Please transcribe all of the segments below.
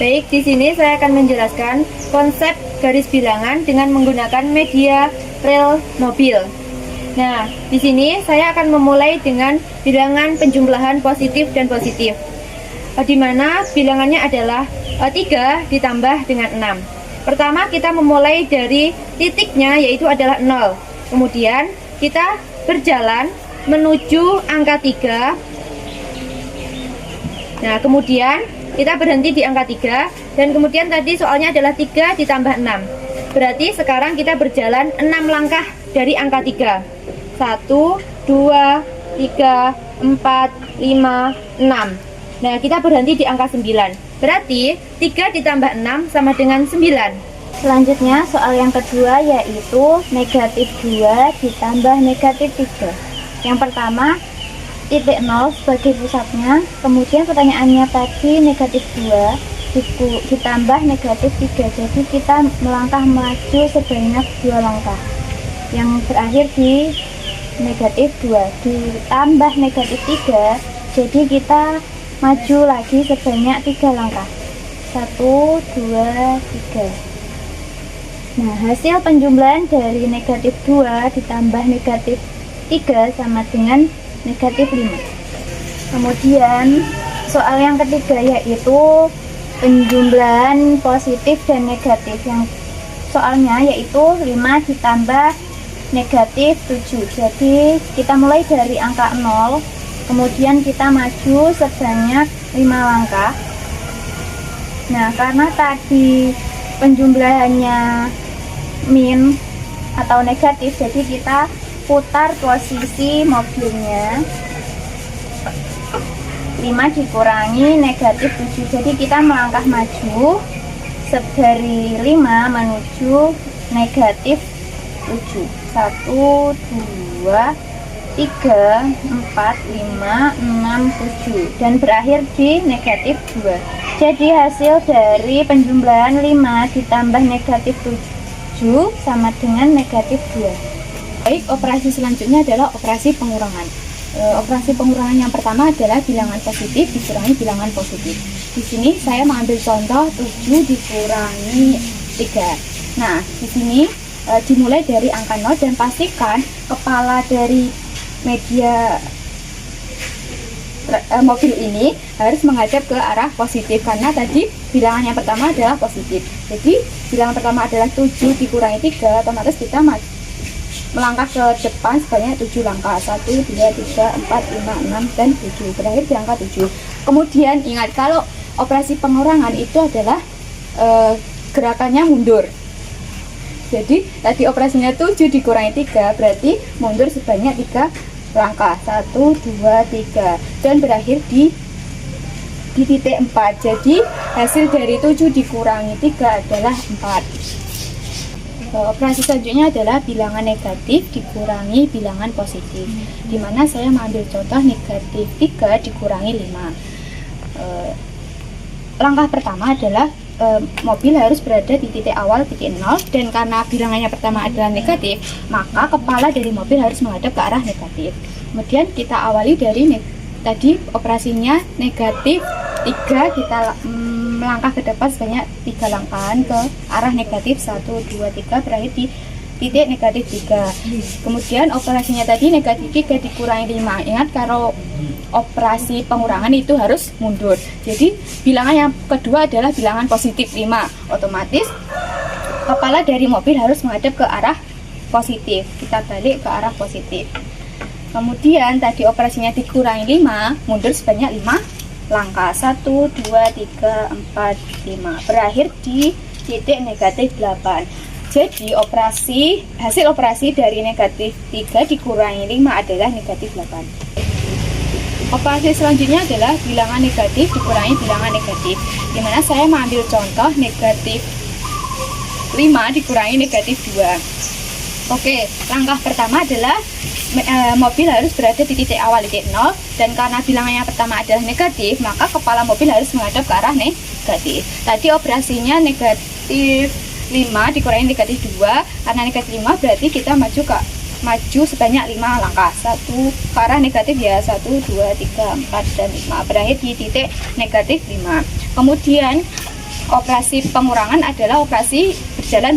Baik, di sini saya akan menjelaskan konsep garis bilangan dengan menggunakan media rel mobil. Nah, di sini saya akan memulai dengan bilangan penjumlahan positif dan positif, di mana bilangannya adalah 3 ditambah dengan 6. Pertama kita memulai dari titiknya, yaitu adalah 0. Kemudian kita berjalan menuju angka 3. Nah, kemudian kita berhenti di angka 3. Dan kemudian tadi soalnya adalah 3 ditambah 6. Berarti sekarang kita berjalan 6 langkah dari angka 3. 1, 2, 3, 4, 5, 6. Nah, kita berhenti di angka 9. Berarti 3 ditambah 6 sama dengan 9. Selanjutnya soal yang kedua, yaitu negatif 2 ditambah negatif 3. Yang pertama, titik 0 sebagai pusatnya. Kemudian pertanyaannya tadi negatif 2 ditambah negatif 3. Jadi kita melangkah maju sebanyak 2 langkah, yang berakhir di negatif 2 ditambah negatif 3. Jadi kita maju lagi sebanyak 3 langkah. 1, 2, 3. Nah, hasil penjumlahan dari negatif 2 ditambah negatif 3 sama dengan negatif 5. Kemudian soal yang ketiga, yaitu penjumlahan positif dan negatif. Yang soalnya yaitu 5 ditambah negatif 7. Jadi kita mulai dari angka 0, kemudian kita maju sebanyak 5 langkah. Nah, karena tadi penjumlahannya min atau negatif, jadi kita putar posisi mobilnya. 5 dikurangi negatif 7, jadi kita melangkah maju dari 5 menuju negatif 7. 1, 2, 3, 4, 5, 6, 7, dan berakhir di negatif 2. Jadi hasil dari penjumlahan 5 ditambah negatif 7 sama dengan negatif 2. Baik, operasi selanjutnya adalah operasi pengurangan. Operasi pengurangan yang pertama adalah bilangan positif dikurangi bilangan positif. Di sini saya mengambil contoh 7 dikurangi 3. Nah, di sini dimulai dari angka 0 dan pastikan kepala dari media mobil ini harus menghadap ke arah positif, karena tadi bilangan yang pertama adalah positif. Jadi bilangan pertama adalah 7 dikurangi 3, otomatis kita melangkah ke depan sebanyak 7 langkah. 1, 2, 3, 4, 5, 6, dan 7. Berakhir di angka 7. Kemudian ingat, kalau operasi pengurangan itu adalah gerakannya mundur. Jadi tadi operasinya 7 dikurangi 3, berarti mundur sebanyak 3 langkah. 1, 2, 3, dan berakhir di titik 4. Jadi hasil dari 7 dikurangi 3 adalah 4. Operasi selanjutnya adalah bilangan negatif dikurangi bilangan positif, dimana saya mengambil contoh negatif 3 dikurangi 5. Langkah pertama adalah mobil harus berada di titik awal titik 0, dan karena bilangannya pertama adalah negatif, maka kepala dari mobil harus menghadap ke arah negatif. Kemudian kita awali dari tadi operasinya negatif 3, kita melangkah ke depan sebanyak 3 langkahan ke arah negatif. 1, 2, 3, berakhir di titik negatif 3. Kemudian operasinya tadi negatif 3 dikurangi 5. Ingat, kalau operasi pengurangan itu harus mundur. Jadi bilangan yang kedua adalah bilangan positif 5. Otomatis kepala dari mobil harus menghadap ke arah positif. Kita balik ke arah positif. Kemudian tadi operasinya dikurangi 5, mundur sebanyak 5 langkah. 1, 2, 3, 4, 5, berakhir di titik negatif 8. Jadi hasil operasi dari negatif 3 dikurangi 5 adalah negatif 8. Operasi selanjutnya adalah bilangan negatif dikurangi bilangan negatif, dimana saya mengambil contoh negatif 5 dikurangi negatif 2. Oke, langkah pertama adalah mobil harus berada di titik awal titik 0, dan karena bilangan yang pertama adalah negatif, maka kepala mobil harus menghadap ke arah negatif. Tadi operasinya negatif 5 dikurangi negatif 2, karena negatif 5 berarti kita maju sebanyak 5 langkah. 1 ke arah negatif ya, 1, 2, 3, 4, dan 5, berakhir di titik negatif 5. Kemudian operasi pengurangan adalah operasi berjalan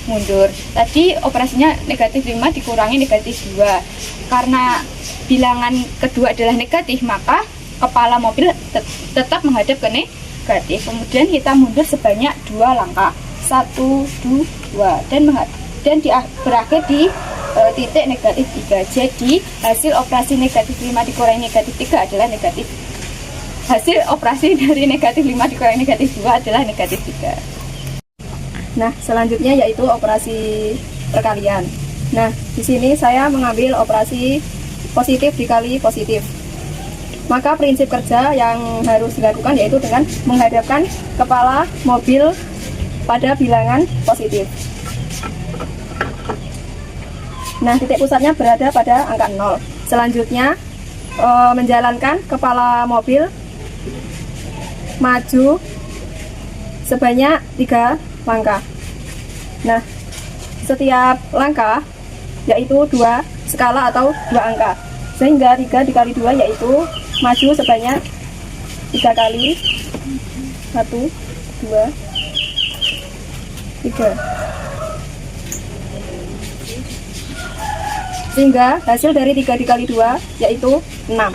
mundur. Tadi operasinya negatif 5 dikurangi negatif 2. Karena bilangan kedua adalah negatif, maka kepala mobil tetap menghadap ke negatif. Kemudian kita mundur sebanyak 2 langkah. 1, 2, dan berakhir di titik negatif 3. Jadi hasil operasi negatif 5 dikurangi negatif 3 adalah negatif. Hasil operasi dari negatif 5 dikurangi negatif 2 adalah negatif 3. Nah, selanjutnya yaitu operasi perkalian. Nah, di sini saya mengambil operasi positif dikali positif. Maka prinsip kerja yang harus dilakukan yaitu dengan menghadapkan kepala mobil pada bilangan positif. Nah, titik pusatnya berada pada angka 0. Selanjutnya, menjalankan kepala mobil maju sebanyak 3 langkah. Nah, setiap langkah yaitu 2 skala atau 2 angka. Sehingga 3 dikali 2 yaitu maju sebanyak 3 kali. 1, 2, 3. Sehingga hasil dari 3 dikali 2 yaitu 6.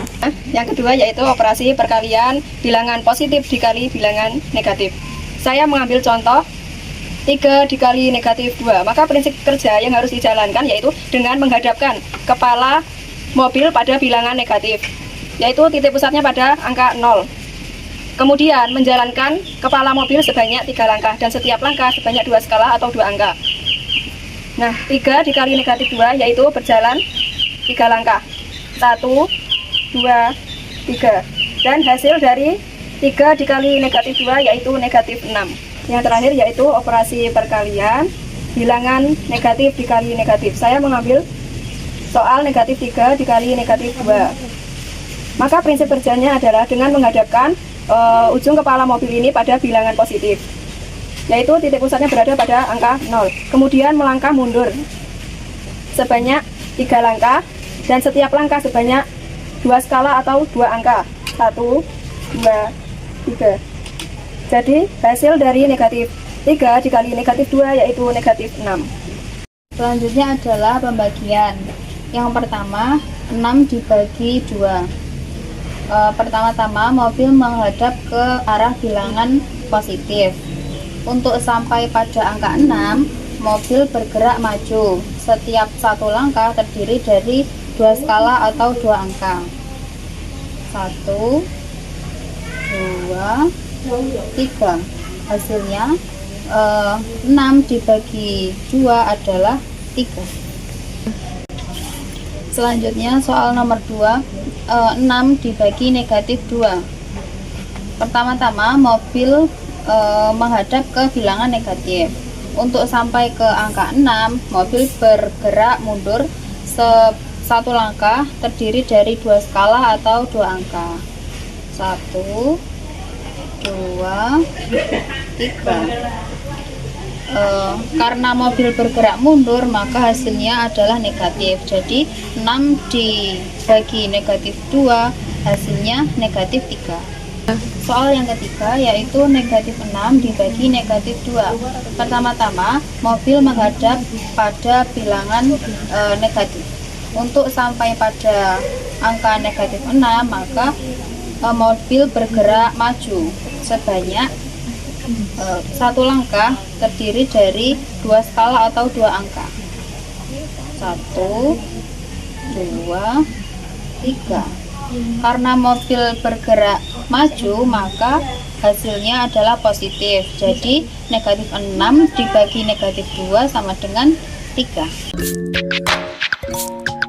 Yang kedua yaitu operasi perkalian bilangan positif dikali bilangan negatif. Saya mengambil contoh 3 dikali negatif 2. Maka prinsip kerja yang harus dijalankan yaitu dengan menghadapkan kepala mobil pada bilangan negatif, yaitu titik pusatnya pada angka 0. Kemudian menjalankan kepala mobil sebanyak 3 langkah dan setiap langkah sebanyak 2 skala atau 2 angka. Nah, 3 dikali negatif 2 yaitu berjalan 3 langkah. 1, 2, 3. Dan hasil dari 3 dikali negatif 2 yaitu negatif 6. Yang terakhir yaitu operasi perkalian bilangan negatif dikali negatif. Saya mengambil soal negatif 3 dikali negatif 2. Maka prinsip kerjanya adalah dengan menghadapkan ujung kepala mobil ini pada bilangan positif, yaitu titik pusatnya berada pada angka 0. Kemudian melangkah mundur sebanyak 3 langkah dan setiap langkah sebanyak 2 skala atau 2 angka. 1, 2, 3. Jadi hasil dari negatif 3 dikali negatif 2 yaitu negatif 6. Selanjutnya adalah pembagian. Yang pertama, 6 dibagi 2. Pertama-tama mobil menghadap ke arah bilangan positif. Untuk sampai pada angka 6, mobil bergerak maju. Setiap satu langkah terdiri dari 2 skala atau 2 angka. 1, 2, 3. Hasilnya 6 dibagi 2 adalah 3. Selanjutnya soal nomor 2, 6 dibagi negatif 2. Pertama-tama mobil menghadap ke bilangan negatif. Untuk sampai ke angka 6, mobil bergerak mundur satu langkah terdiri dari 2 skala atau 2 angka. 1, 2, 3. Karena mobil bergerak mundur maka hasilnya adalah negatif. Jadi 6 dibagi negatif 2 hasilnya negatif 3. Soal yang ketiga yaitu negatif 6 dibagi negatif 2. Pertama-tama mobil menghadap pada bilangan negatif. Untuk sampai pada angka negatif 6 maka mobil bergerak maju sebanyak 1 langkah terdiri dari 2 skala atau 2 angka. 1, 2, 3. Karena mobil bergerak maju maka hasilnya adalah positif. Jadi negatif 6 dibagi negatif 2 sama dengan 3.